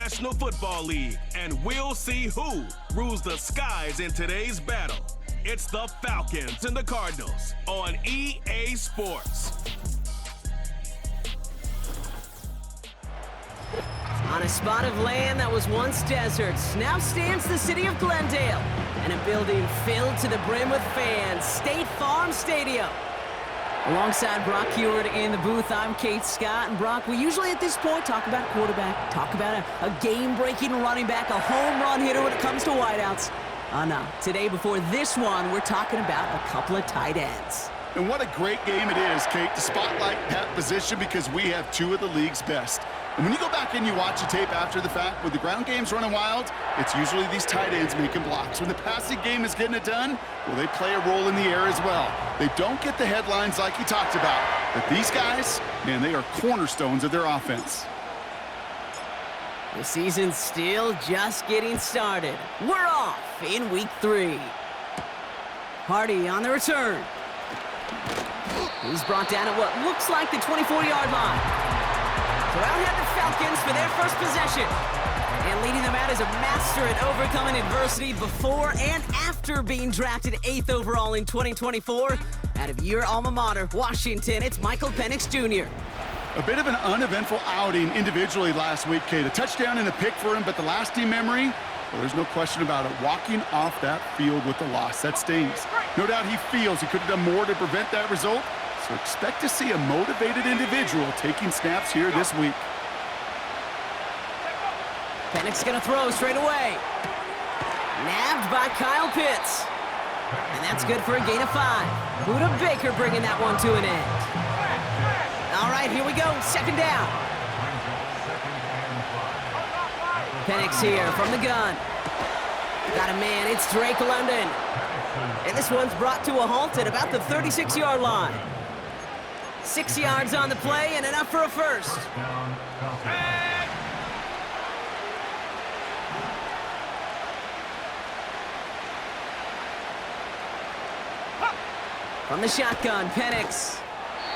National Football League, and we'll see who rules the skies in today's battle. It's the Falcons and the Cardinals on EA Sports. On a spot of land that was once deserts, now stands the city of Glendale, and a building filled to the brim with fans, State Farm Stadium. Alongside Brock Heward in the booth, I'm Kate Scott. And Brock, we usually at this point talk about a quarterback, talk about a game-breaking running back, a home run hitter when it comes to wideouts. No, today before this one, we're talking about a couple of tight ends. And what a great game it is, Kate, to spotlight that position because we have two of the league's best. And when you go back and you watch the tape after the fact, when the ground game's running wild, it's usually these tight ends making blocks. When the passing game is getting it done, well, they play a role in the air as well. They don't get the headlines like he talked about. But these guys, man, they are cornerstones of their offense. The season's still just getting started. We're off in week 3. Hardy on the return. He's brought down at what looks like the 24-yard line. So out head the Falcons for their first possession. And leading them out is a master at overcoming adversity before and after being drafted 8th overall in 2024. Out of your alma mater, Washington, it's Michael Penix Jr. A bit of an uneventful outing individually last week, Kate. A touchdown and a pick for him, but the lasting memory, well, there's no question about it. Walking off that field with the loss, that stings. No doubt he feels he could have done more to prevent that result. So expect to see a motivated individual taking snaps here this week. Penix gonna throw straight away. Nabbed by Kyle Pitts. And that's good for a gain of 5. Buda Baker bringing that one to an end. All right, here we go, second down. Penix here from the gun. Got a man, it's Drake London. And this one's brought to a halt at about the 36-yard line. 6 yards on the play and enough for a first. From the shotgun, Penix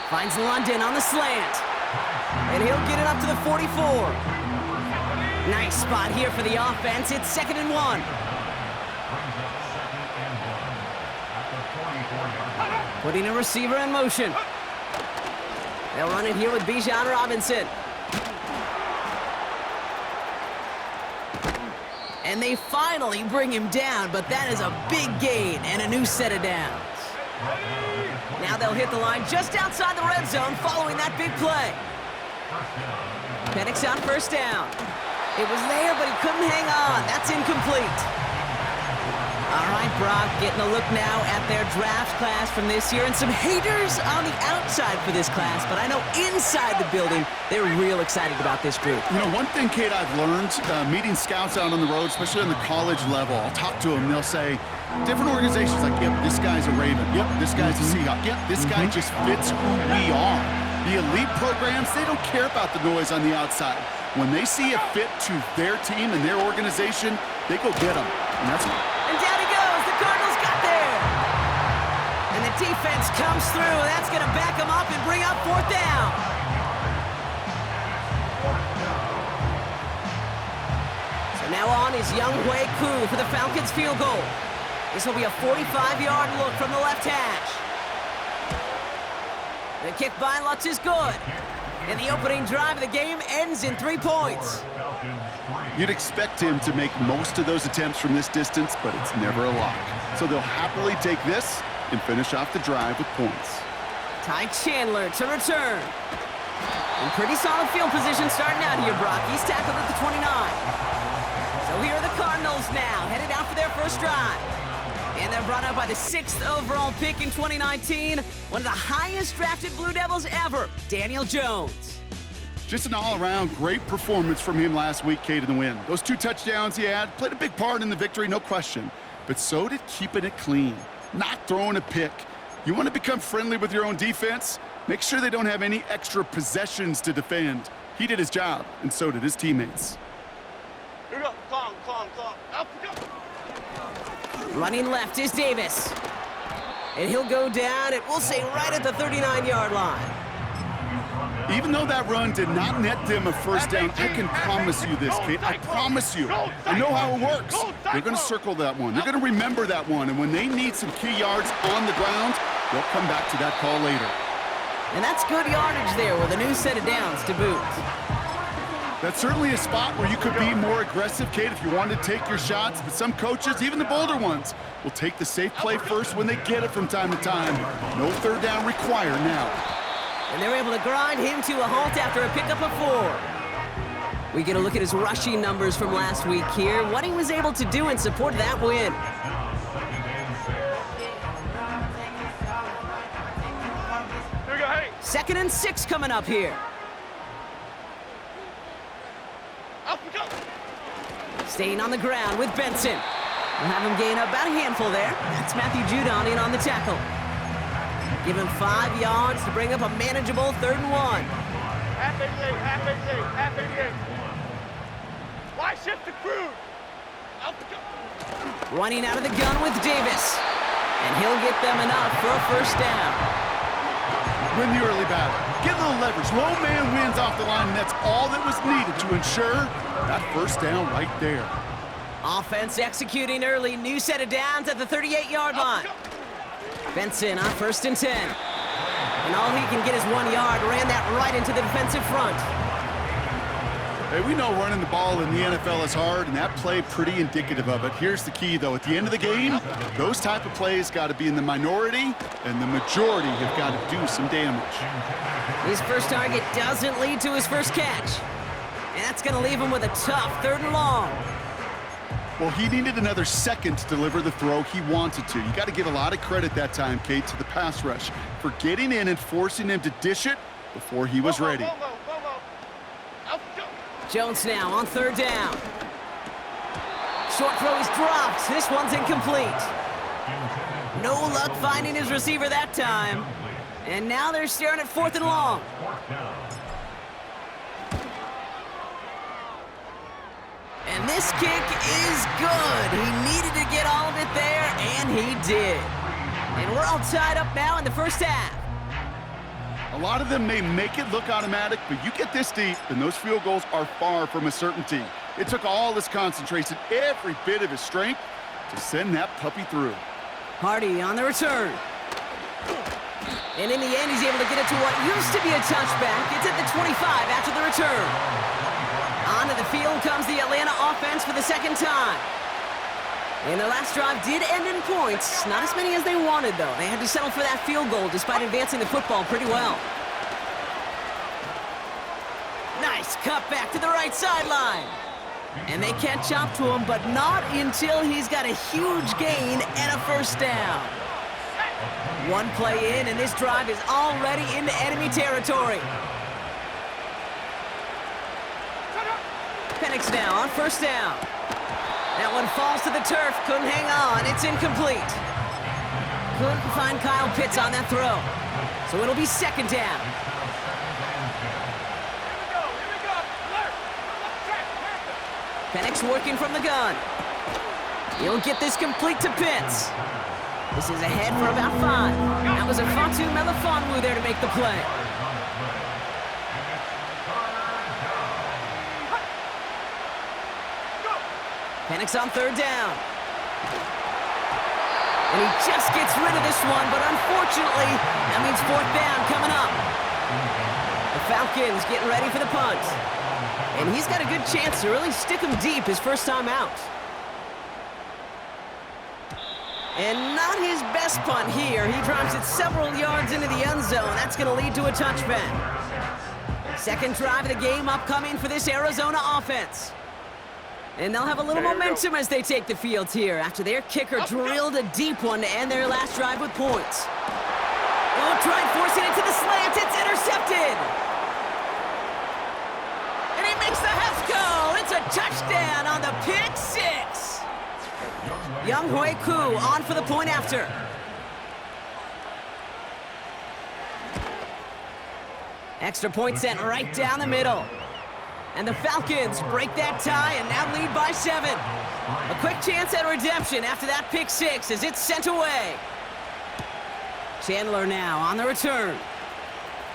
finds London on the slant. And he'll get it up to the 44. Nice spot here for the offense. It's 2nd and 1. Putting a receiver in motion. They'll run it here with Bijan Robinson. And they finally bring him down, but that is a big gain and a new set of downs. Now they'll hit the line just outside the red zone following that big play. Penix on first down. It was there, but he couldn't hang on. That's incomplete. All right, Brock, getting a look now at their draft class from this year, and some haters on the outside for this class, but I know inside the building, they're real excited about this group. You know, one thing, Kate, I've learned, meeting scouts out on the road, especially on the college level, I'll talk to them, they'll say, different organizations like, yep, this guy's a Raven. Yep, this guy's a Seahawk. Yep, this guy just fits who we are. The elite programs, they don't care about the noise on the outside. When they see a fit to their team and their organization, they go get them. And that's and down he goes. The Cardinals got there. And the defense comes through. That's going to back them up and bring up 4th down. So now on is Younghoe Koo for the Falcons field goal. This will be a 45-yard look from the left hash. The kick by Lutz is good. And the opening drive of the game ends in 3 points. You'd expect him to make most of those attempts from this distance, but it's never a lock. So they'll happily take this and finish off the drive with points. Ty Chandler to return. In pretty solid field position starting out here, Brock. He's tackled at the 29. So here are the Cardinals now, headed out for their first drive. And they're brought up by the 6th overall pick in 2019. One of the highest drafted Blue Devils ever, Daniel Jones. Just an all-around great performance from him last week, Kate, in the win. Those 2 touchdowns he had played a big part in the victory, no question. But so did keeping it clean, not throwing a pick. You want to become friendly with your own defense? Make sure they don't have any extra possessions to defend. He did his job, and so did his teammates. Here we go. Calm. Up, go. Running left is Davis. And he'll go down, and we'll say right at the 39-yard line. Even though that run did not net them a first down, I can promise you this, Kate. I promise you. I know how it works. They're going to circle that one. They're going to remember that one. And when they need some key yards on the ground, they'll come back to that call later. And that's good yardage there with a new set of downs to boot. That's certainly a spot where you could be more aggressive, Kate, if you wanted to take your shots. But some coaches, even the bolder ones, will take the safe play first when they get it from time to time. No third down required now. And they're able to grind him to a halt after a pickup of 4. We get a look at his rushing numbers from last week here, what he was able to do in support of that win. Here we go, hey. 2nd and 6 coming up here. Up we go. Staying on the ground with Benson. We'll have him gain about a handful there. That's Matthew Judon in on the tackle. Give him 5 yards to bring up a manageable 3rd and 1. Half 88, half 88, half 88. Why shift the crew? Up we go. Running out of the gun with Davis. And he'll get them enough for a first down. Win the early battle. Get a little leverage. Low man wins off the line, and that's all that was needed to ensure that first down right there. Offense executing early. New set of downs at the 38-yard line. Benson on 1st and 10. And all he can get is 1 yard. Ran that right into the defensive front. Hey, we know running the ball in the NFL is hard, and that play pretty indicative of it. Here's the key, though. At the end of the game, those type of plays got to be in the minority, and the majority have got to do some damage. His first target doesn't lead to his first catch. And that's going to leave him with a tough 3rd and long. Well, he needed another second to deliver the throw he wanted to. You got to give a lot of credit that time, Kate, to the pass rush for getting in and forcing him to dish it before he was ready. Jones now on 3rd down. Short throw is dropped. This one's incomplete. No luck finding his receiver that time. And now they're staring at 4th and long. And this kick is good. He needed to get all of it there, and he did. And we're all tied up now in the first half. A lot of them may make it look automatic, but you get this deep, and those field goals are far from a certainty. It took all his concentration, every bit of his strength, to send that puppy through. Hardy on the return. And in the end, he's able to get it to what used to be a touchback. It's at the 25 after the return. Onto the field comes the Atlanta offense for the 2nd time. And their last drive did end in points. Not as many as they wanted, though. They had to settle for that field goal despite advancing the football pretty well. Nice cut back to the right sideline. And they catch up to him, but not until he's got a huge gain and a first down. One play in, and this drive is already into enemy territory. Penix now on 1st down. That one falls to the turf. Couldn't hang on. It's incomplete. Couldn't find Kyle Pitts on that throw. So it'll be 2nd down. Penix working from the gun. He'll get this complete to Pitts. This is ahead for about 5. That was a Fatu Melifonwu there to make the play. Penix on 3rd down. And he just gets rid of this one, but unfortunately, that means 4th down coming up. The Falcons getting ready for the punt. And he's got a good chance to really stick him deep his first time out. And not his best punt here. He drives it several yards into the end zone. That's going to lead to a touchback. 2nd drive of the game upcoming for this Arizona offense. And they'll have a little momentum as they take the field here after their kicker drilled a deep one to end their last drive with points. Oh, try and force it into the slant. It's intercepted. And he makes the Hefko. It's a touchdown on the pick 6. Young Hui Koo on for the point after. Extra point sent right down the middle. And the Falcons break that tie and now lead by 7. A quick chance at redemption after that pick 6 as it's sent away. Chandler now on the return.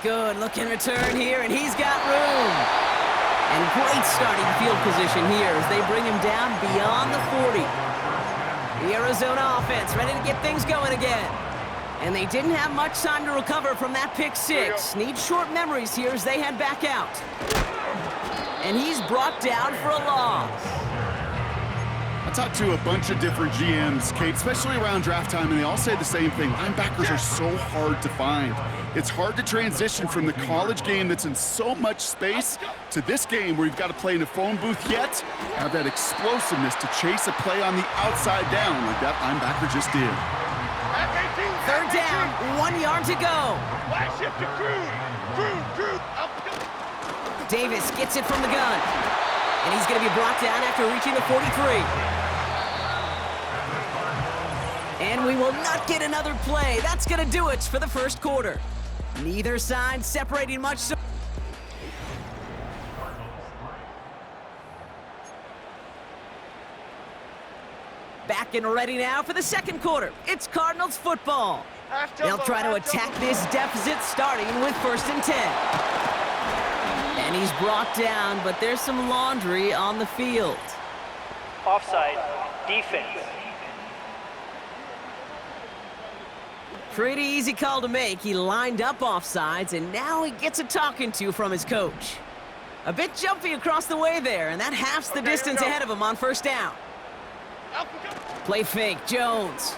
Good looking return here, and he's got room. And great starting field position here as they bring him down beyond the 40. The Arizona offense ready to get things going again. And they didn't have much time to recover from that pick six. Need short memories here as they head back out. And he's brought down for a loss. I talked to a bunch of different GMs, Kate, especially around draft time, and they all say the same thing. Linebackers are so hard to find. It's hard to transition from the college game that's in so much space to this game where you've got to play in a phone booth, yet have that explosiveness to chase a play on the outside down like that linebacker just did. Third down, 1 yard to go. Flash shift to Crude. Up. Davis gets it from the gun. And he's going to be brought down after reaching the 43. And we will not get another play. That's going to do it for the first quarter. Neither side separating much. Back and ready now for the second quarter. It's Cardinals football. They'll try to attack this deficit starting with 1st and 10. And he's brought down, but there's some laundry on the field. Offside, defense. Pretty easy call to make. He lined up offsides, and now he gets a talking to from his coach. A bit jumpy across the way there, and that halves the distance ahead of him on 1st down. Play fake, Jones.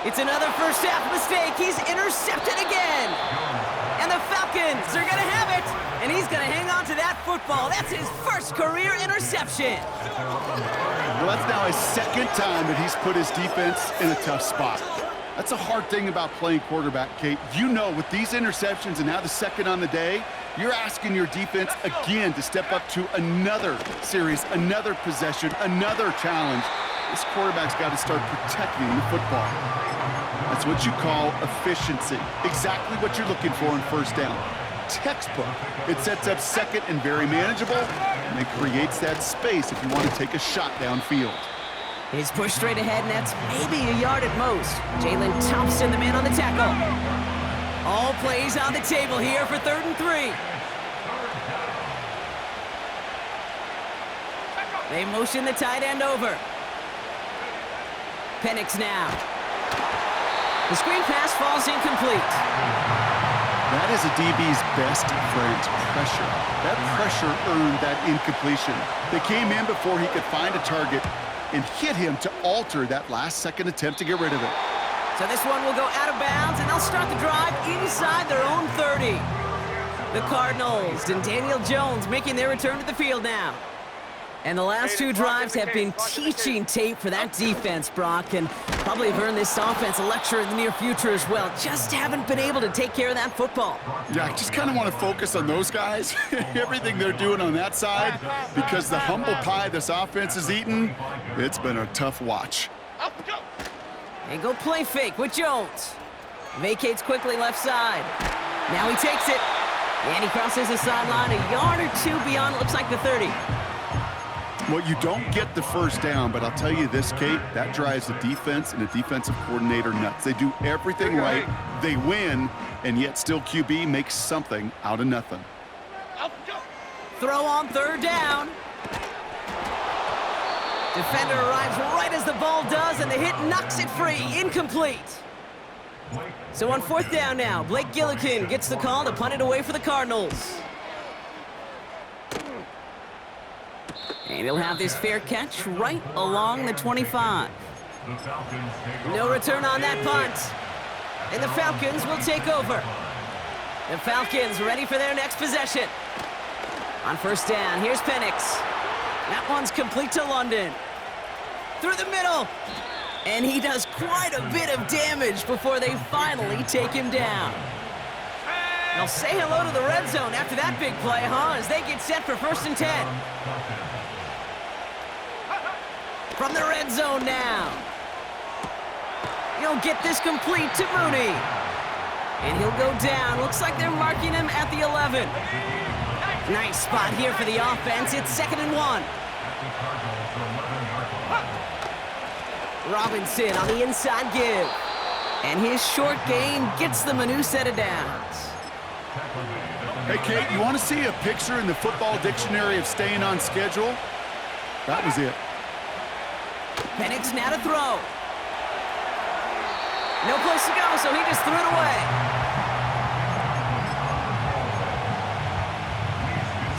It's another first half mistake. He's intercepted again. And the Falcons are going to have it. And he's going to hang on to that football. That's his first career interception. Well, that's now his second time that he's put his defense in a tough spot. That's a hard thing about playing quarterback, Kate. You know, with these interceptions and now the second on the day, you're asking your defense again to step up to another series, another possession, another challenge. This quarterback's got to start protecting the football. That's what you call efficiency. Exactly what you're looking for on 1st down. Textbook. It sets up second and very manageable, and it creates that space if you want to take a shot downfield. He's pushed straight ahead, and that's maybe a yard at most. Jalen Thompson, the man on the tackle. All plays on the table here for 3rd and 3. They motion the tight end over. Penix now. The screen pass falls incomplete. That is a DB's best friend, pressure. That pressure earned that incompletion. They came in before he could find a target and hit him to alter that last-second attempt to get rid of it. So this one will go out of bounds, and they'll start the drive inside their own 30. The Cardinals and Daniel Jones making their return to the field now. And the last 2 drives have been teaching tape for that defense, Brock, and probably have earned this offense a lecture in the near future as well. Just haven't been able to take care of that football. Yeah, I just kind of want to focus on those guys, everything they're doing on that side, because the humble pie this offense has eaten, it's been a tough watch. They go play fake with Jones. Vacates quickly left side. Now he takes it. And he crosses the sideline a yard or 2 beyond, it looks like the 30. Well, you don't get the 1st down, but I'll tell you this, Kate, that drives the defense and the defensive coordinator nuts. They do everything right, they win, and yet still QB makes something out of nothing. Throw on 3rd down. Defender arrives right as the ball does, and the hit knocks it free. Incomplete. So on 4th down now, Blake Gillikin gets the call to punt it away for the Cardinals. And he'll have this fair catch right along the 25. No return on that punt. And the Falcons will take over. The Falcons ready for their next possession. On 1st down, here's Penix. That one's complete to London. Through the middle. And he does quite a bit of damage before they finally take him down. They'll say hello to the red zone after that big play, huh? As they get set for 1st and 10. From the red zone now. He'll get this complete to Mooney. And he'll go down. Looks like they're marking him at the 11. Nice spot here for the offense. It's 2nd and 1. Robinson on the inside give. And his short gain gets them a new set of downs. Hey, Kate, you want to see a picture in the football dictionary of staying on schedule? That was it. Penix now to throw. No place to go, so he just threw it away.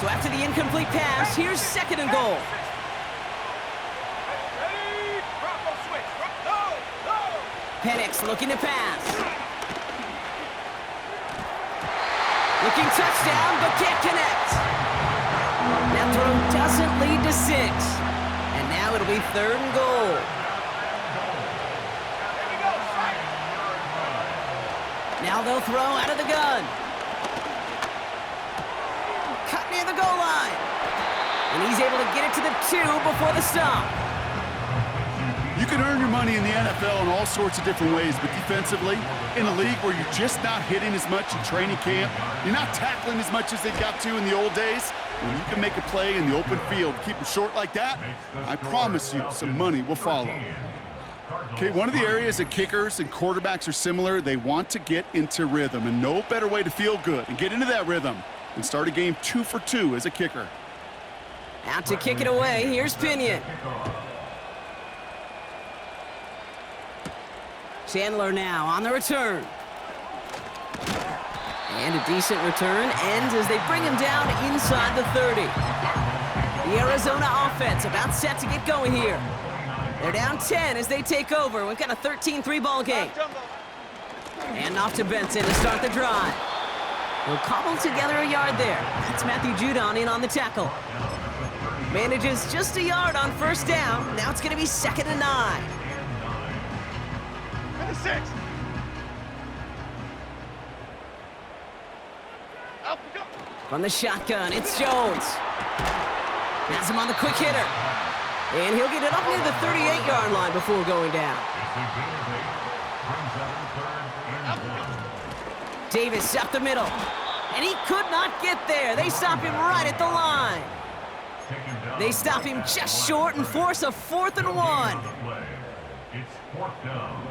So after the incomplete pass, here's 2nd and goal. Ready? Bravo switch. Go! Go! Penix looking to pass. Looking touchdown, but can't connect. That throw doesn't lead to 6. And now it'll be 3rd and goal. Now they'll throw out of the gun. Cut near the goal line. And he's able to get it to the 2 before the stop. You can earn your money in the NFL in all sorts of different ways, but defensively, in a league where you're just not hitting as much in training camp, you're not tackling as much as they got to in the old days, when you can make a play in the open field, keep them short like that, I promise you some money will follow. Okay, one of the areas that kickers and quarterbacks are similar, they want to get into rhythm, and no better way to feel good and get into that rhythm than start a game 2 for 2 as a kicker. Out to kick it away, here's Pinion. Chandler now on the return. And a decent return ends as they bring him down inside the 30. The Arizona offense about set to get going here. They're down 10 as they take over. We've got a 13-3 ball game. And off to Benson to start the drive. He'll cobble together a yard there. That's Matthew Judon in on the tackle. Manages just a yard on 1st down. Now it's going to be 2nd and 9. 6. Up we go. From the shotgun, it's Jones. Has him on the quick hitter. And he'll get it up near the 38-yard line before going down. Davis up the middle. And he could not get there. They stop him right at the line. They stop him just short and force a 4th and 1. It's 4th down.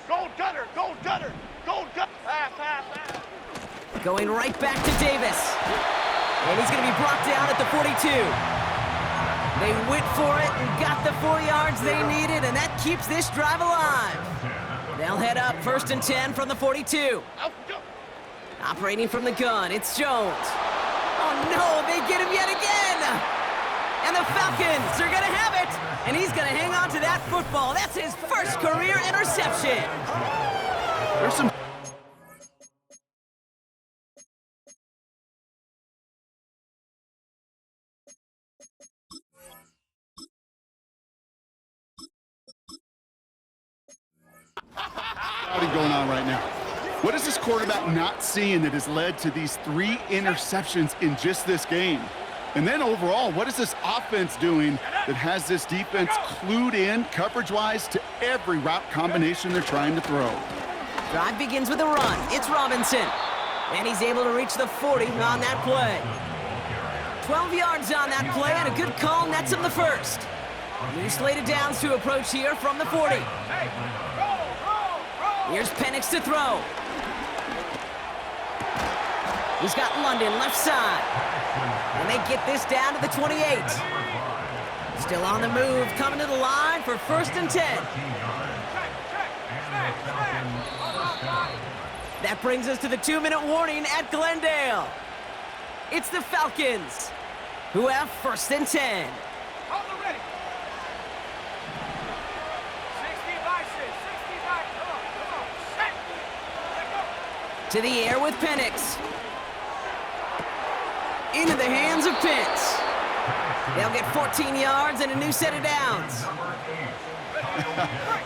Gold gunner, gold gunner, gold gunner. Pass. Going right back to Davis. And he's going to be brought down at the 42. They went for it and got the 4 yards they needed, and that keeps this drive alive. They'll head up 1st and 10 from the 42. Up we go. Operating from the gun, it's Jones. Oh no, they get him yet again! And the Falcons are gonna have it! And he's gonna hang on to that football. That's his 1st career interception. There's some going on right now. What is this quarterback not seeing that has led to these 3 interceptions in just this game? And then overall, what is this offense doing that has this defense clued in coverage-wise to every route combination they're trying to throw? Drive begins with a run. It's Robinson. And he's able to reach the 40 on that play. 12 yards on that play, and a good call nets him the 1st. New slate of downs to approach here from the 40. Here's Penix to throw. He's got London left side. And they get this down to the 28. Still on the move, coming to the line for 1st and 10. That brings us to the 2-minute warning at Glendale. It's the Falcons, who have 1st and 10. Hold the ready. 60 by 6, 60 by, come on, set. Let go. To the air with Penix. Into the hands of Pitts. They'll get 14 yards and a new set of downs.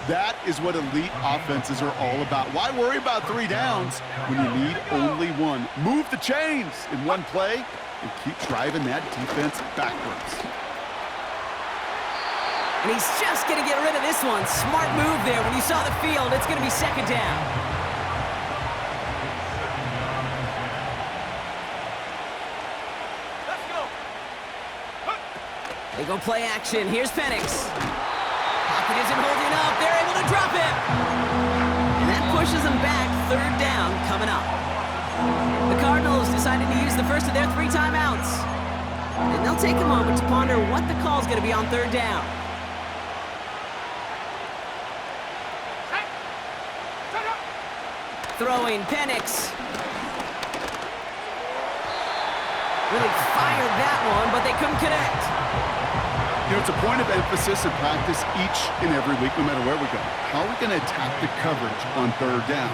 That is what elite offenses are all about. Why worry about 3 downs when you need only 1? Move the chains in one play and keep driving that defense backwards. And he's just going to get rid of this one. Smart move there. When you saw the field, it's going to be 2nd down. They go play action. Here's Penix. Pocket isn't holding up. They're able to drop it. And that pushes them back. Third down coming up. The Cardinals decided to use the first of their 3 timeouts. And they'll take a moment to ponder what the call's going to be on third down. Throwing, Penix. Really fired that one, but they couldn't connect. You know, it's a point of emphasis in practice each and every week, no matter where we go. How are we going to attack the coverage on third down?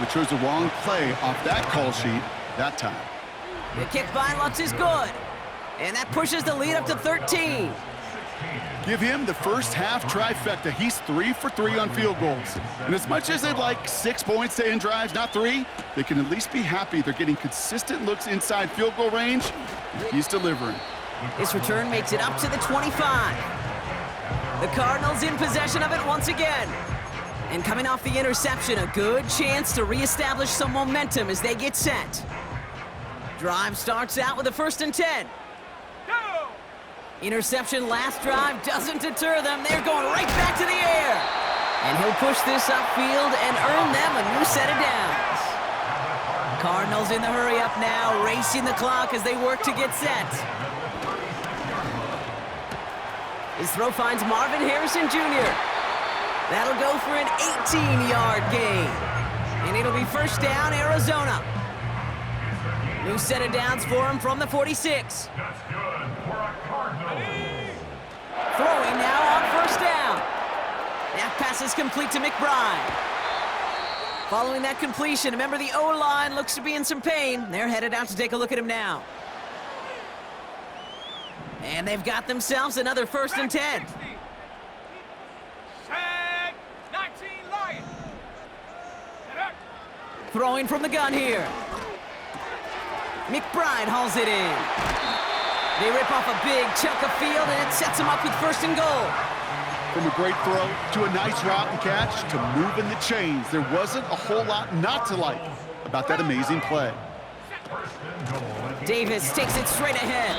We chose the wrong play off that call sheet that time. The kick by Lutz is good. And that pushes the lead up to 13. Give him the first half trifecta. He's 3 for 3 on field goals. And as much as they'd like 6 points to end drives, not 3, they can at least be happy they're getting consistent looks inside field goal range. He's delivering. This return makes it up to the 25. The Cardinals in possession of it once again. And coming off the interception, a good chance to reestablish some momentum as they get set. Drive starts out with a 1st and 10. Interception last drive doesn't deter them. They're going right back to the air. And he'll push this upfield and earn them a new set of downs. Cardinals in the hurry up now, racing the clock as they work to get set. His throw finds Marvin Harrison Jr. That'll go for an 18-yard gain. And it'll be first down, Arizona. New set of downs for him from the 46. That's good for a Cardinal. Throwing now on first down. That pass is complete to McBride. Following that completion, a member of the O-line looks to be in some pain. They're headed out to take a look at him now. And they've got themselves another 1st and 10. Tag 19 Lions. Throwing from the gun here. McBride hauls it in. They rip off a big chunk of field, and it sets them up with 1st and goal. From a great throw to a nice route and catch to moving the chains, there wasn't a whole lot not to like about that amazing play. Davis takes it straight ahead.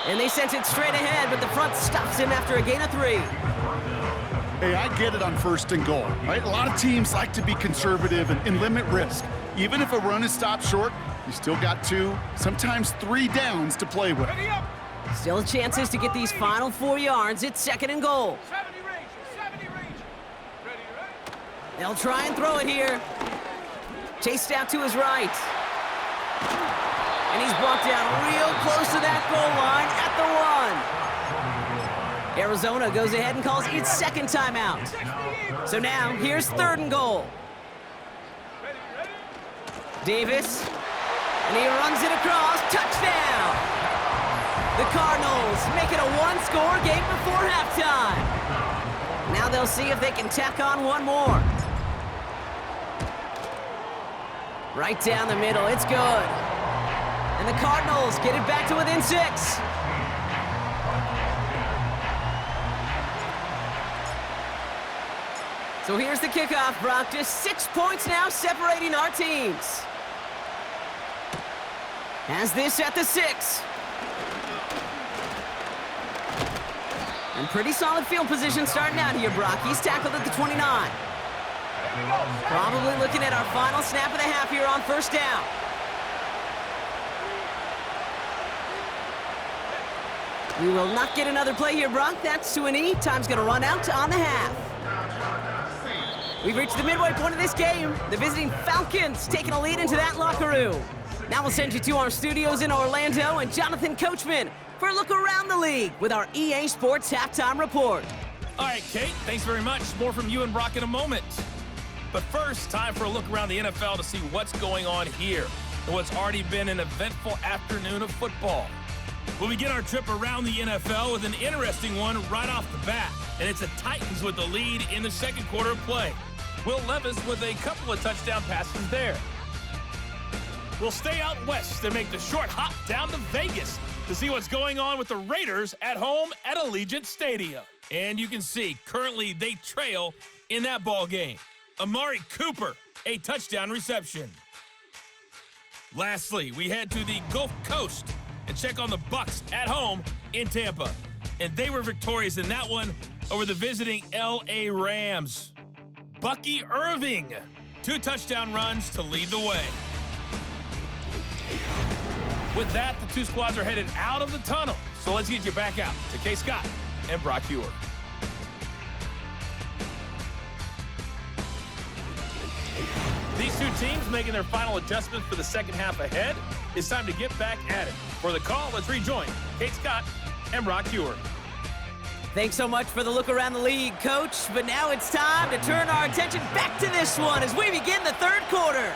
And they sent it straight ahead, but the front stops him after a gain of 3. Hey, I get it on 1st and goal, right? A lot of teams like to be conservative and limit risk. Even if a run is stopped short, you still got 2, sometimes 3 downs to play with. Still chances to get these final 4 yards. It's 2nd and goal. 70 range. Ready. They'll try and throw it here. Chased out to his right. And he's brought down real close to that goal line at the 1. Arizona goes ahead and calls its 2nd timeout. So now, here's 3rd and goal. Davis, and he runs it across. Touchdown! The Cardinals make it a 1-score game before halftime. Now they'll see if they can tack on 1 more. Right down the middle, it's good. And the Cardinals get it back to within 6. So here's the kickoff, Brock. Just 6 points now separating our teams. Has this at the 6. And pretty solid field position starting out here, Brock. He's tackled at the 29. Probably looking at our final snap of the half here on 1st down. We will not get another play here, Brock. That's to an E. Time's going to run out on the half. We've reached the midway point of this game. The visiting Falcons taking a lead into that locker room. Now we'll send you to our studios in Orlando and Jonathan Coachman for a look around the league with our EA Sports Halftime Report. All right, Kate, thanks very much. More from you and Brock in a moment. But first, time for a look around the NFL to see what's going on here in what's already been an eventful afternoon of football. We'll begin our trip around the NFL with an interesting one right off the bat, and it's the Titans with the lead in the 2nd quarter of play. Will Levis with a couple of touchdown passes there. We'll stay out west and make the short hop down to Vegas to see what's going on with the Raiders at home at Allegiant Stadium. And you can see, currently they trail in that ball game. Amari Cooper, a touchdown reception. Lastly, we head to the Gulf Coast and check on the Bucs at home in Tampa. And they were victorious in that one over the visiting L.A. Rams. Bucky Irving, 2 touchdown runs to lead the way. With that, the 2 squads are headed out of the tunnel. So let's get you back out to Kay Scott and Brock Huard. These 2 teams making their final adjustments for the second half ahead. It's time to get back at it. For the call, let's rejoin Kay Scott and Brock Huard. Thanks so much for the look around the league, Coach. But now it's time to turn our attention back to this one as we begin the 3rd quarter.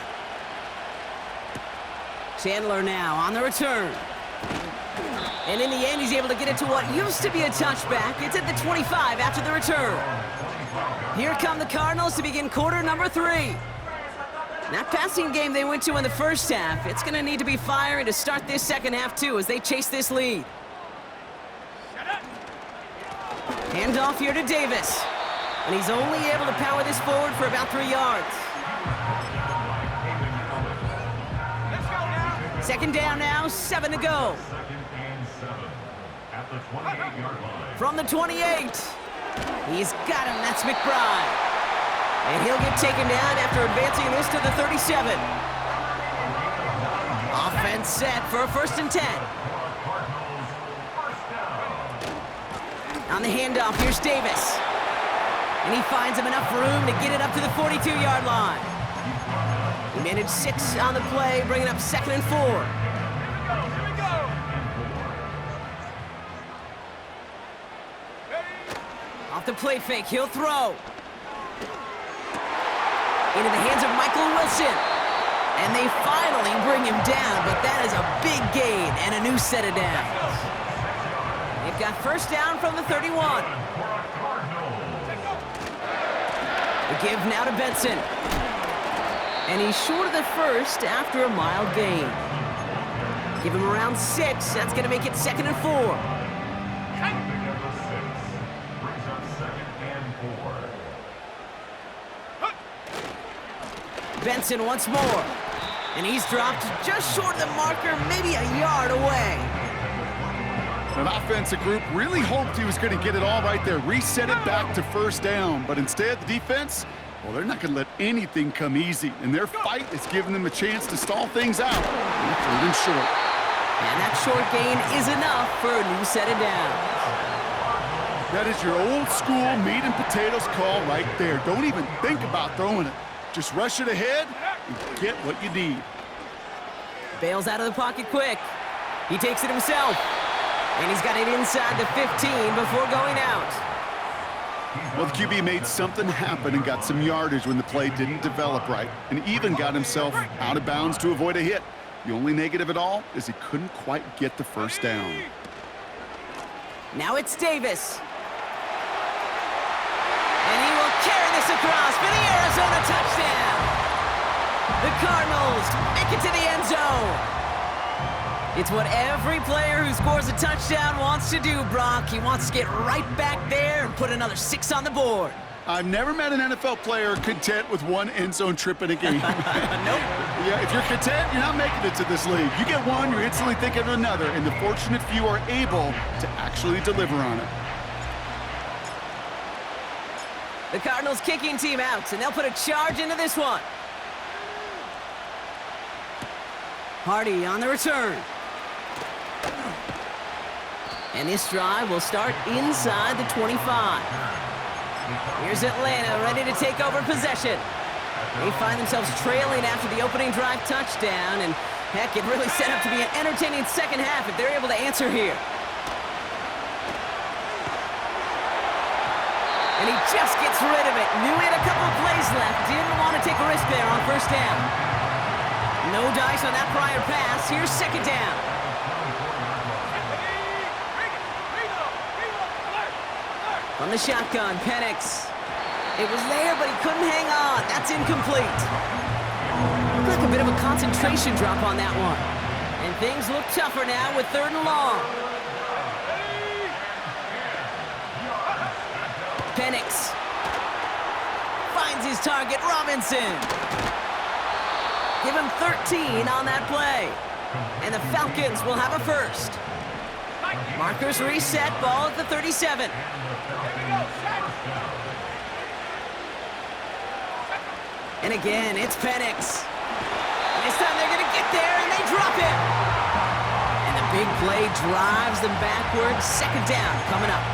Chandler now on the return. And in the end, he's able to get it to what used to be a touchback. It's at the 25 after the return. Here come the Cardinals to begin quarter number 3. That passing game they went to in the first half, it's going to need to be firing to start this second half, too, as they chase this lead. Handoff here to Davis. And he's only able to power this forward for about 3 yards. Second down now, 7 to go. From the 28. He's got him, that's McBride. And he'll get taken down after advancing this to the 37. Offense set for a 1st and 10. On the handoff, here's Davis. And he finds him enough room to get it up to the 42-yard line. He managed 6 on the play, bringing up 2nd and 4. Here we go. Off the play fake, he'll throw. Into the hands of Michael Wilson. And they finally bring him down, but that is a big gain and a new set of downs. They've got 1st down from the 31. The give now to Benson. And he's short of the 1st after a mild gain. Give him around 6. That's going to make it 2nd and 4. Benson once more. And he's dropped just short of the marker, maybe a yard away. An offensive group really hoped he was going to get it all right there, reset it back to 1st down. But instead, the defense, well, they're not going to let anything come easy. And their fight is giving them a chance to stall things out. And 3rd and short. And that short gain is enough for a new set of downs. That is your old school meat and potatoes call right there. Don't even think about throwing it. Just rush it ahead and get what you need. Bails out of the pocket quick. He takes it himself. And he's got it inside the 15 before going out. Well, the QB made something happen and got some yardage when the play didn't develop right, and even got himself out of bounds to avoid a hit. The only negative at all is he couldn't quite get the 1st down. Now it's Davis. And he will carry this across for the Arizona touchdown. The Cardinals make it to the end zone. It's what every player who scores a touchdown wants to do, Brock. He wants to get right back there and put another 6 on the board. I've never met an NFL player content with 1 end zone trip in a game. Nope. Yeah, if you're content, you're not making it to this league. You get one, you're instantly thinking of another, and the fortunate few are able to actually deliver on it. The Cardinals kicking team out, and they'll put a charge into this one. Hardy on the return. And this drive will start inside the 25. Here's Atlanta ready to take over possession. They find themselves trailing after the opening drive touchdown, and heck, it really set up to be an entertaining second half if they're able to answer here. And he just gets rid of it. Knew he had a couple of plays left. Didn't want to take a risk there on 1st down. No dice on that prior pass. Here's 2nd down. From the shotgun, Penix. It was there, but he couldn't hang on. That's incomplete. Looked like a bit of a concentration drop on that one. And things look tougher now with 3rd and long. Penix finds his target, Robinson. Give him 13 on that play. And the Falcons will have a 1st. Markers reset, ball at the 37. And again, it's Penix. And this time they're going to get there, and they drop it. And the big play drives them backwards. Second down coming up.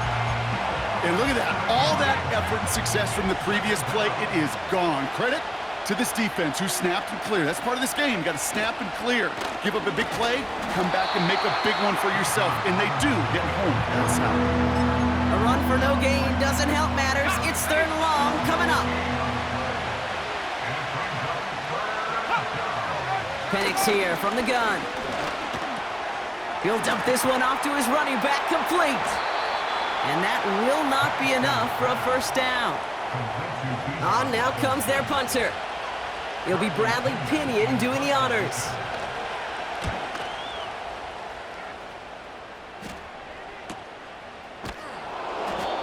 And look at that. All that effort and success from the previous play, it is gone. Credit to this defense who snapped and cleared. That's part of this game. You got to snap and clear. Give up a big play, come back and make a big one for yourself. And they do get home outside. A run for no gain doesn't help matters. It's third and long coming up. Penix here from the gun. He'll dump this one off to his running back, complete. And that will not be enough for a first down. On now comes their punter. It'll be Bradley Pinion doing the honors.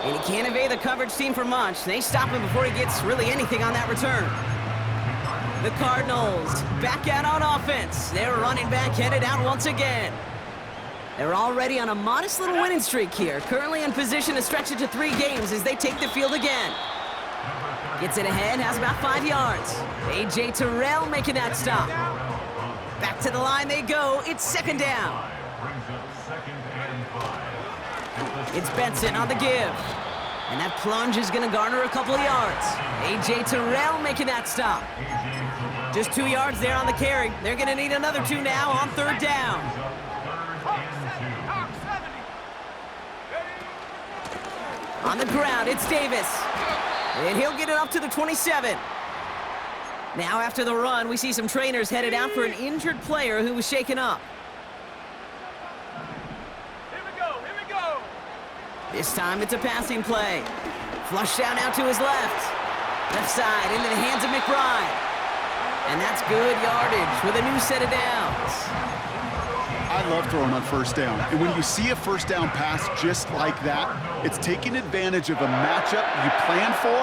And he can't evade the coverage team for much. They stop him before he gets really anything on that return. The Cardinals back out on offense. Their running back headed out once again. They're already on a modest little winning streak here. Currently in position to stretch it to 3 games as they take the field again. Gets it ahead, has about 5 yards. A.J. Terrell making that stop. Back to the line they go. It's second down. It's Benson on the give. And that plunge is going to garner a couple of yards. A.J. Terrell making that stop. Just 2 yards there on the carry. They're going to need another 2 now on third down. On the ground, it's Davis. And he'll get it up to the 27. Now after the run, we see some trainers headed out for an injured player who was shaken up. Here we go. This time it's a passing play. Flush down out to his left. Left side into the hands of McBride. And that's good yardage with a new set of downs. I love throwing on first down. And when you see a first down pass just like that, it's taking advantage of a matchup you plan for,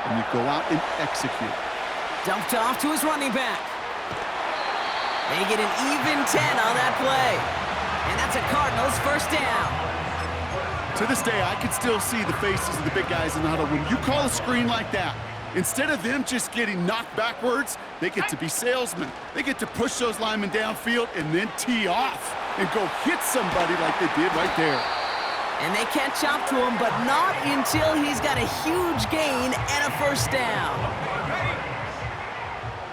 and you go out and execute. Dumped off to his running back. They get an even 10 on that play. And that's a Cardinals first down. To this day, I can still see the faces of the big guys in the huddle. When you call a screen like that, instead of them just getting knocked backwards, they get to be salesmen. They get to push those linemen downfield and then tee off and go hit somebody like they did right there. And they catch up to him, but not until he's got a huge gain and a first down.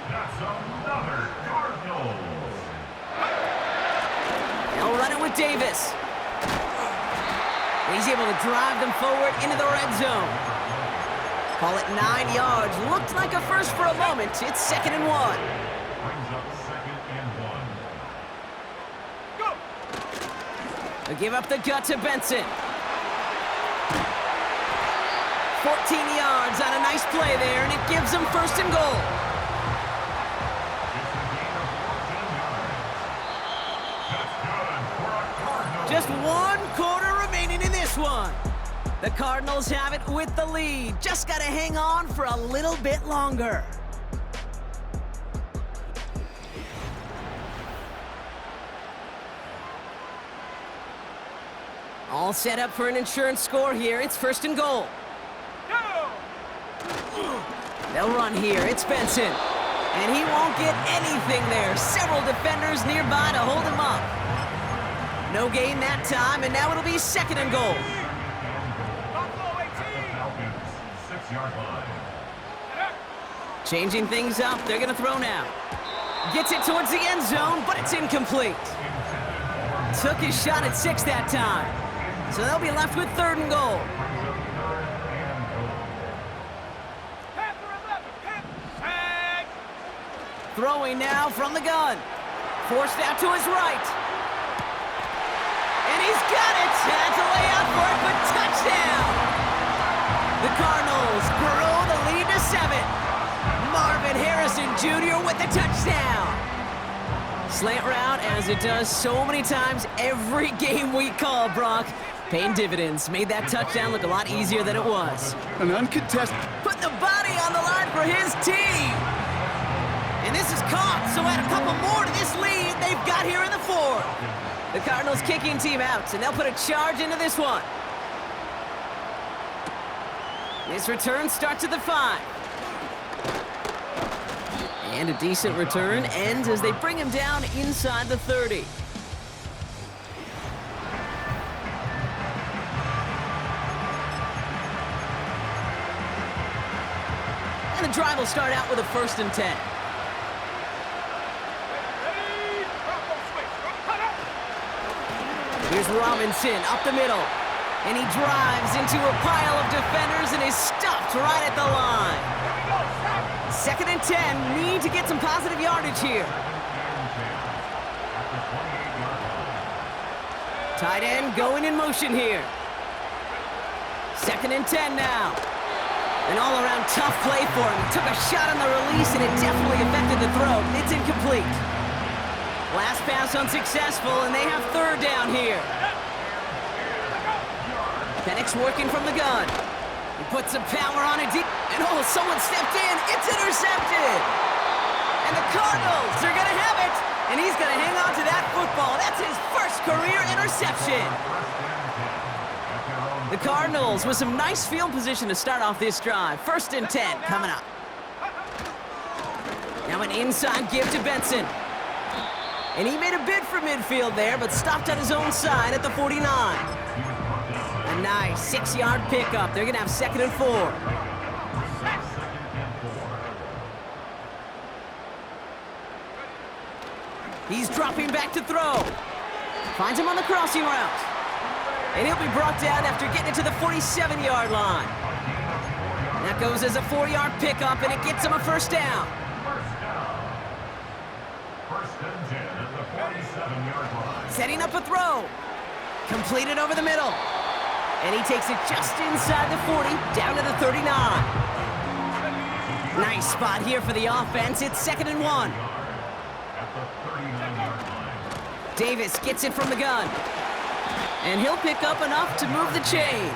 That's another Cardinals. They'll run it with Davis. He's able to drive them forward into the red zone. Call it 9 yards. Looked like a first for a moment. It's 2nd and 1. Brings up 2nd and 1. Go! They give up the gut to Benson. 14 yards on a nice play there, and it gives them 1st and goal. Just 1 quarter remaining in this one. The Cardinals have it with the lead. Just got to hang on for a little bit longer. All set up for an insurance score here. It's 1st and goal. Go! They'll run here. It's Benson. And he won't get anything there. Several defenders nearby to hold him up. No gain that time, and now it'll be 2nd and goal. Buffalo 18! Falcons, 6-yard line. Changing things up. They're going to throw now. Gets it towards the end zone, but it's incomplete. Took his shot at 6 that time. So they'll be left with 3rd and goal. Panther 11, Panther, Throwing now from the gun. Forced out to his right. And he's got it. That's a layout for it, but touchdown. The Cardinals grow the lead to 7. Marvin Harrison Jr. with the touchdown. Slant route, as it does so many times every game we call, Brock. Paying dividends. Made that touchdown look a lot easier than it was. An uncontested. Put the body on the line for his team. And this is caught, so add a couple more to this lead they've got here in the 4th. The Cardinals kicking team out, and they'll put a charge into this one. This return starts at the 5. And a decent return ends as they bring him down inside the 30. And the drive will start out with a 1st and 10. Here's Robinson up the middle. And he drives into a pile of defenders and is stopped right at the line. 2nd and 10. Need to get some positive yardage here. Tight end going in motion here. 2nd and 10 now. An all-around tough play for him. He took a shot on the release, and it definitely affected the throw. It's incomplete. Last pass unsuccessful, and they have 3rd down here. Penix working from the gun. He puts some power on it deep, and oh, someone stepped in. It's intercepted. And the Cardinals are going to have it, and he's going to hang on to that football. That's his first career interception. The Cardinals with some nice field position to start off this drive. 1st and 10 coming up. Now an inside give to Benson. And he made a bid for midfield there, but stopped on his own side at the 49. A nice 6-yard pickup. They're going to have 2nd and 4. He's dropping back to throw. Finds him on the crossing route. And he'll be brought down after getting it to the 47-yard line. That goes as a 4-yard pickup, and it gets him a 1st down. 1st and 10 at the 47-yard line. Setting up a throw. Completed over the middle. And he takes it just inside the 40, down to the 39. Nice spot here for the offense. It's 2nd and 1. At the 39-yard line. Davis gets it from the gun. And he'll pick up enough to move the chains.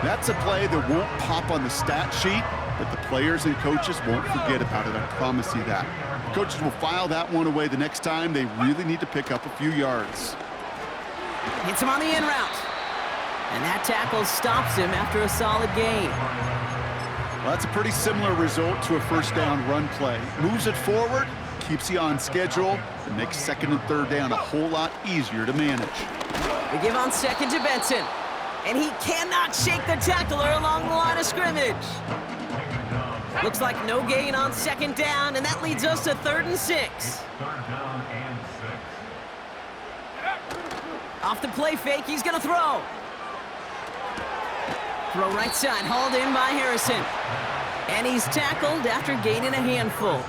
That's a play that won't pop on the stat sheet, but the players and coaches won't forget about it. I promise you that. The coaches will file that one away the next time they really need to pick up a few yards. Hits him on the in route. And that tackle stops him after a solid gain. Well, that's a pretty similar result to a 1st down run play. Moves it forward, keeps you on schedule, and makes 2nd and 3rd down a whole lot easier to manage. They give on 2nd to Benson. And he cannot shake the tackler along the line of scrimmage. Looks like no gain on 2nd down, and that leads us to 3rd and 6. 3rd down and 6. Off the play fake, he's going to throw. Throw right side, hauled in by Harrison. And he's tackled after gaining a handful.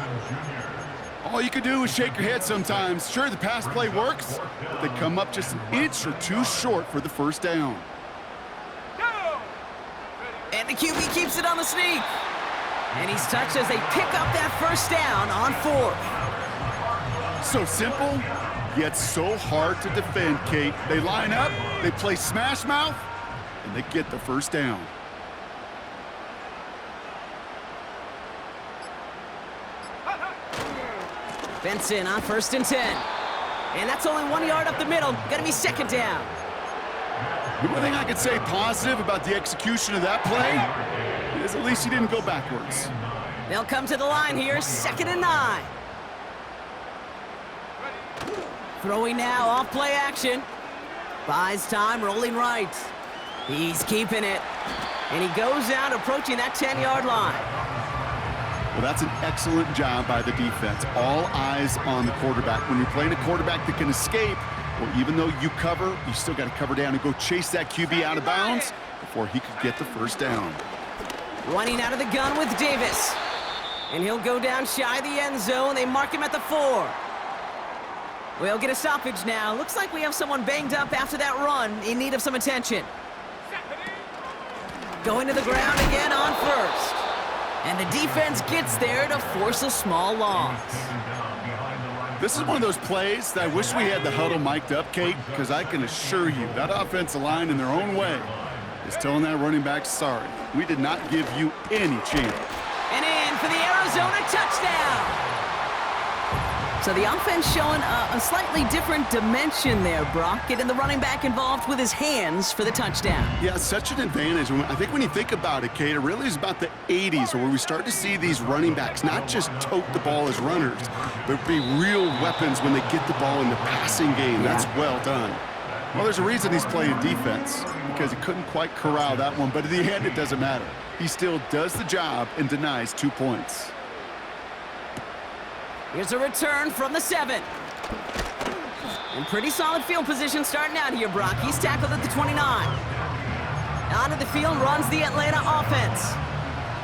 All you can do is shake your head sometimes. Sure, the pass play works, but they come up just an inch or two short for the 1st down. And the QB keeps it on the sneak. And he's touched as they pick up that 1st down on 4th. So simple, yet so hard to defend, Kate. They line up, they play smash mouth, and they get the 1st down. Benson on 1st and 10. And that's only 1 yard up the middle. Gonna be 2nd down. The one thing I could say positive about the execution of that play is at least he didn't go backwards. They'll come to the line here, 2nd and 9. Throwing now, off play action. Buys time, rolling right. He's keeping it. And he goes out approaching that 10-yard line. Well, that's an excellent job by the defense. All eyes on the quarterback. When you're playing a quarterback that can escape, well, even though you cover, you still got to cover down and go chase that QB out of bounds before he could get the 1st down. Running out of the gun with Davis. And he'll go down shy of the end zone. They mark him at the 4. We'll get a stoppage now. Looks like we have someone banged up after that run in need of some attention. Going to the ground again on 1st. And the defense gets there to force a small loss. This is one of those plays that I wish we had the huddle mic'd up, Kate, because I can assure you that offensive line in their own way is telling that running back, sorry, we did not give you any chance. And in for the Arizona touchdown. So the offense showing a slightly different dimension there, Brock, getting the running back involved with his hands for the touchdown. Yeah, it's such an advantage. I think when you think about it, Kate, it really is about the 80s where we start to see these running backs not just tote the ball as runners, but be real weapons when they get the ball in the passing game. That's well done. Well, there's a reason he's playing defense, because he couldn't quite corral that one, but in the end, it doesn't matter. He still does the job and denies 2 points. Here's a return from the 7. In pretty solid field position starting out here, Brock. He's tackled at the 29. Onto the field runs the Atlanta offense.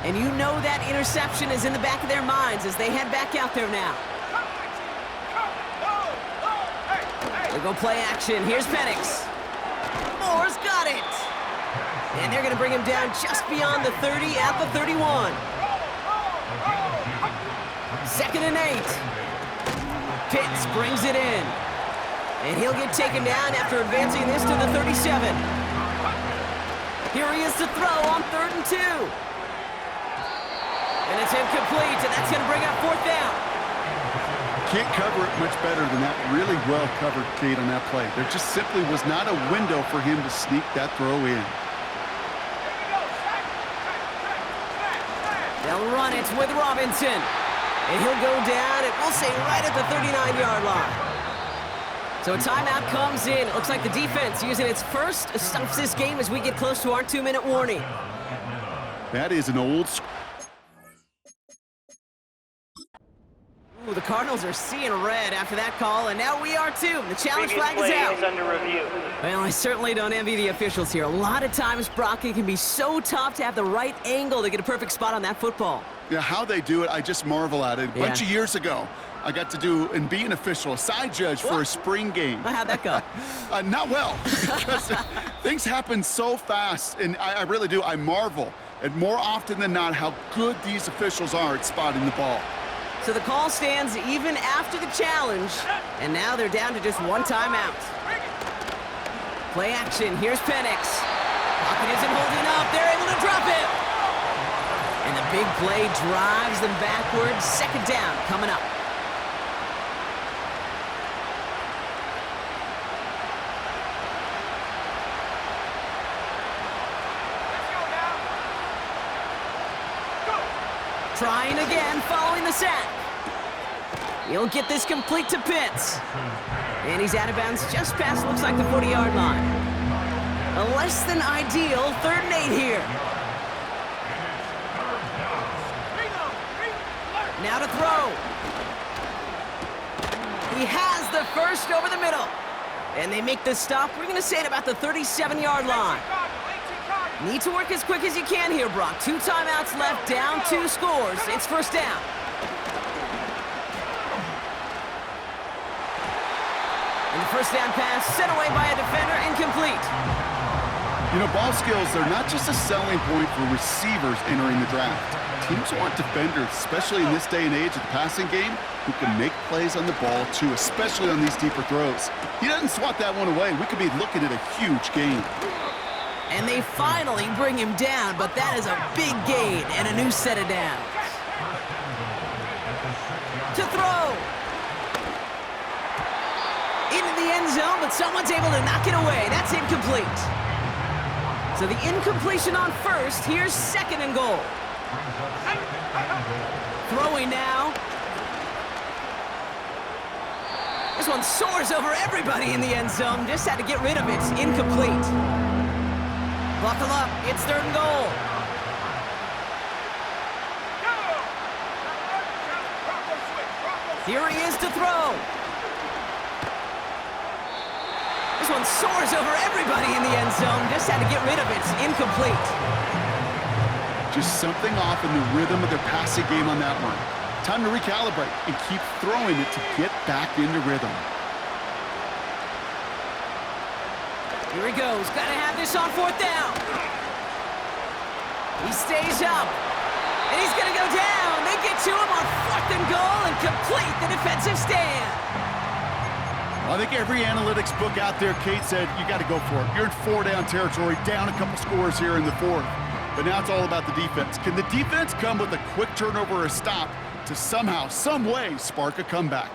And you know that interception is in the back of their minds as they head back out there now. They go play action. Here's Penix. Moore's got it. And they're going to bring him down just beyond the 30 at the 31. 2nd and 8. Pitts brings it in. And he'll get taken down after advancing this to the 37. Here he is to throw on 3rd and 2. And it's incomplete, and that's going to bring up 4th down. Can't cover it much better than that. Really well covered, Kate, on that play. There just simply was not a window for him to sneak that throw in. They'll run it with Robinson. And he'll go down, and we'll say right at the 39-yard line. So a timeout comes in. It looks like the defense using its first stops this game as we get close to our 2-minute warning. That is an old school. Ooh, the Cardinals are seeing red after that call, and now we are too. The challenge flag is out. Is under review. Well, I certainly don't envy the officials here. A lot of times, Brock, it can be so tough to have the right angle to get a perfect spot on that football. Yeah, how they do it, I just marvel at it. A bunch of years ago, I got to do and be an official, a side judge for a spring game. How'd that go? Not well, because things happen so fast, and I really do. I marvel at more often than not how good these officials are at spotting the ball. So the call stands even after the challenge, and now they're down to just one timeout. Play action. Here's Penix. Pocket isn't holding up. They're able to drop it. And the big play drives them backwards. 2nd down coming up. Trying again, following the sack. He'll get this complete to Pitts. And he's out of bounds just past, looks like, the 40-yard line. A less than ideal 3rd and 8 here. Now to throw. He has the first over the middle. And they make the stop, we're going to say, at about the 37-yard line. Need to work as quick as you can here, Brock. 2 timeouts left, down 2 scores. It's 1st down. And the 1st down pass sent away by a defender, incomplete. You know, ball skills, they're not just a selling point for receivers entering the draft. Teams want defenders, especially in this day and age of the passing game, who can make plays on the ball, too, especially on these deeper throws. He doesn't swat that one away. We could be looking at a huge gain. And they finally bring him down, but that is a big gain and a new set of downs. To throw. Into the end zone, but someone's able to knock it away. That's incomplete. So the incompletion on 1st. Here's 2nd and goal. Throwing now. This one soars over everybody in the end zone. Just had to get rid of it. Incomplete. Buckle up. It's 3rd and goal. Here he is to throw. This one soars over everybody in the end zone. Just had to get rid of it. Incomplete. Just something off in the rhythm of their passing game on that one. Time to recalibrate and keep throwing it to get back into rhythm. Here he goes. Got to have this on 4th down. He stays up. And he's going to go down. They get to him on 4th and goal and complete the defensive stand. I think every analytics book out there, Kate, said you got to go for it. You're in 4-down territory, down a couple scores here in the 4th. But now it's all about the defense. Can the defense come with a quick turnover or a stop to somehow, some way, spark a comeback?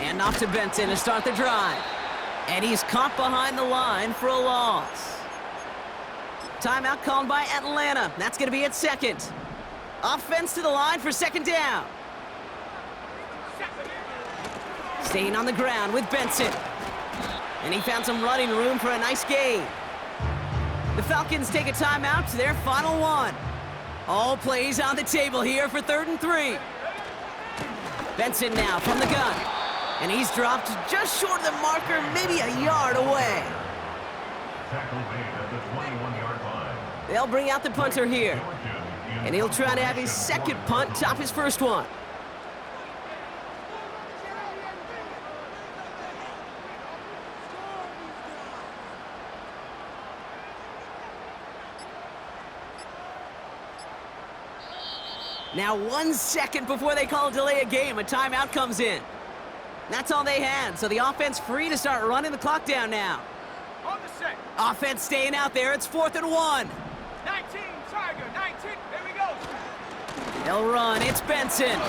And off to Benson to start the drive. And he's caught behind the line for a loss. Timeout called by Atlanta. That's going to be at second. Offense to the line for second down. Staying on the ground with Benson. And he found some running room for a nice gain. The Falcons take a timeout to their final one. All plays on the table here for 3rd and 3. Benson now from the gun. And he's dropped just short of the marker, maybe a yard away. Tackle made at the 21-yard line. They'll bring out the punter here. And he'll try to have his second punt top his first one. Now 1 second before they call a delay of game, a timeout comes in. That's all they had, so the offense free to start running the clock down now. On the set. Offense staying out there, it's 4th and 1. 19, Tiger, 19. There we go. They'll run, it's Benson.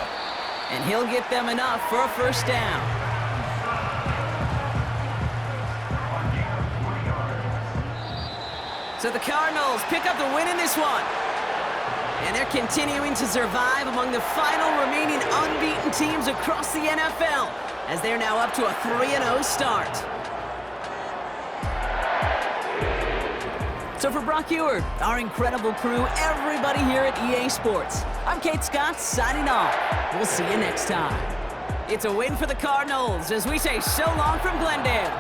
And he'll get them enough for a first down. So the Cardinals pick up the win in this one. And they're continuing to survive among the final remaining unbeaten teams across the NFL, as they're now up to a 3-0 start. So for Brock Ewart, our incredible crew, everybody here at EA Sports, I'm Kate Scott signing off. We'll see you next time. It's a win for the Cardinals as we say so long from Glendale.